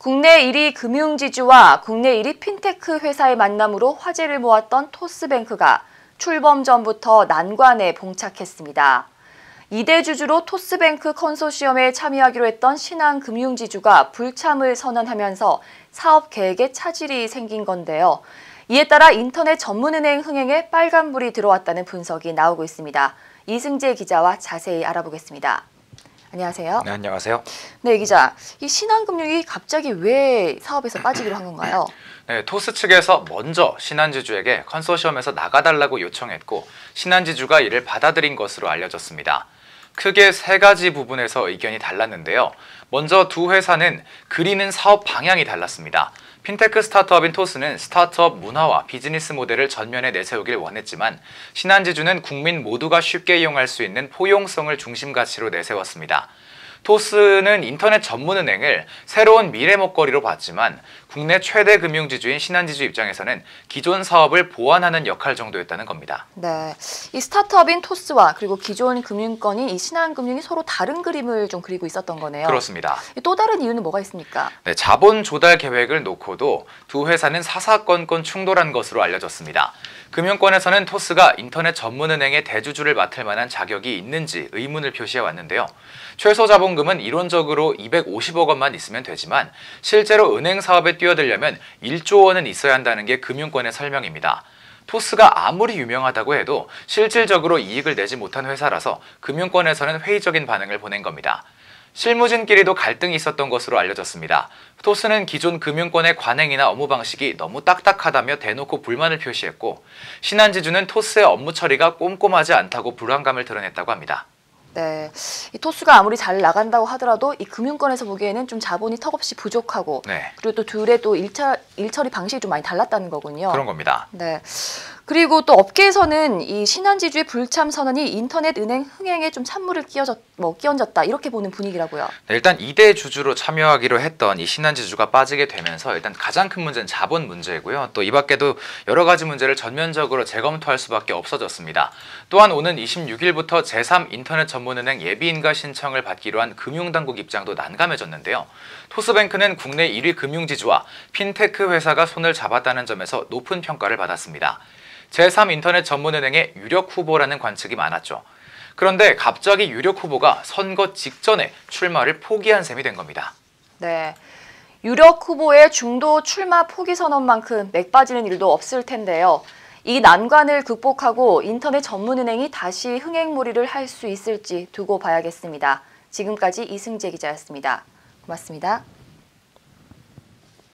국내 1위 금융지주와 국내 1위 핀테크 회사의 만남으로 화제를 모았던 토스뱅크가 출범 전부터 난관에 봉착했습니다. 2대 주주로 토스뱅크 컨소시엄에 참여하기로 했던 신한금융지주가 불참을 선언하면서 사업 계획에 차질이 생긴 건데요. 이에 따라 인터넷 전문은행 흥행에 빨간불이 들어왔다는 분석이 나오고 있습니다. 이승재 기자와 자세히 알아보겠습니다. 안녕하세요. 네, 안녕하세요. 네, 기자. 이 신한금융이 갑자기 왜 사업에서 빠지기로 한 건가요? 네, 토스 측에서 먼저 신한지주에게 컨소시엄에서 나가달라고 요청했고 신한지주가 이를 받아들인 것으로 알려졌습니다. 크게 세 가지 부분에서 의견이 달랐는데요. 먼저 두 회사는 그리는 사업 방향이 달랐습니다. 핀테크 스타트업인 토스는 스타트업 문화와 비즈니스 모델을 전면에 내세우길 원했지만 신한지주는 국민 모두가 쉽게 이용할 수 있는 포용성을 중심 가치로 내세웠습니다. 토스는 인터넷 전문은행을 새로운 미래 먹거리로 봤지만 국내 최대 금융지주인 신한지주 입장에서는 기존 사업을 보완하는 역할 정도였다는 겁니다. 네, 이 스타트업인 토스와 그리고 기존 금융권인 이 신한금융이 서로 다른 그림을 좀 그리고 있었던 거네요. 그렇습니다. 또 다른 이유는 뭐가 있습니까? 네, 자본 조달 계획을 놓고도 두 회사는 사사건건 충돌한 것으로 알려졌습니다. 금융권에서는 토스가 인터넷 전문은행의 대주주를 맡을 만한 자격이 있는지 의문을 표시해 왔는데요. 최소 자본금은 이론적으로 250억 원만 있으면 되지만 실제로 은행 사업에 뛰어들려면 1조 원은 있어야 한다는 게 금융권의 설명입니다. 토스가 아무리 유명하다고 해도 실질적으로 이익을 내지 못한 회사라서 금융권에서는 회의적인 반응을 보낸 겁니다. 실무진끼리도 갈등이 있었던 것으로 알려졌습니다. 토스는 기존 금융권의 관행이나 업무 방식이 너무 딱딱하다며 대놓고 불만을 표시했고 신한지주는 토스의 업무 처리가 꼼꼼하지 않다고 불안감을 드러냈다고 합니다. 네, 이 토스가 아무리 잘 나간다고 하더라도 이 금융권에서 보기에는 좀 자본이 턱없이 부족하고 그리고 또 둘의 또 일처리 방식이 좀 많이 달랐다는 거군요. 그런 겁니다. 네. 그리고 또 업계에서는 이 신한지주의 불참 선언이 인터넷 은행 흥행에 좀 찬물을 끼얹었다 이렇게 보는 분위기라고요. 네, 일단 2대 주주로 참여하기로 했던 이 신한지주가 빠지게 되면서 일단 가장 큰 문제는 자본 문제고요. 또 이 밖에도 여러 가지 문제를 전면적으로 재검토할 수밖에 없어졌습니다. 또한 오는 26일부터 제3 인터넷 전문은행 예비인가 신청을 받기로 한 금융당국 입장도 난감해졌는데요. 토스뱅크는 국내 1위 금융지주와 핀테크 회사가 손을 잡았다는 점에서 높은 평가를 받았습니다. 제3 인터넷 전문은행의 유력 후보라는 관측이 많았죠. 그런데 갑자기 유력 후보가 선거 직전에 출마를 포기한 셈이 된 겁니다. 네, 유력 후보의 중도 출마 포기 선언만큼 맥 빠지는 일도 없을 텐데요. 이 난관을 극복하고 인터넷 전문은행이 다시 흥행몰이를 할 수 있을지 두고 봐야겠습니다. 지금까지 이승재 기자였습니다. 고맙습니다.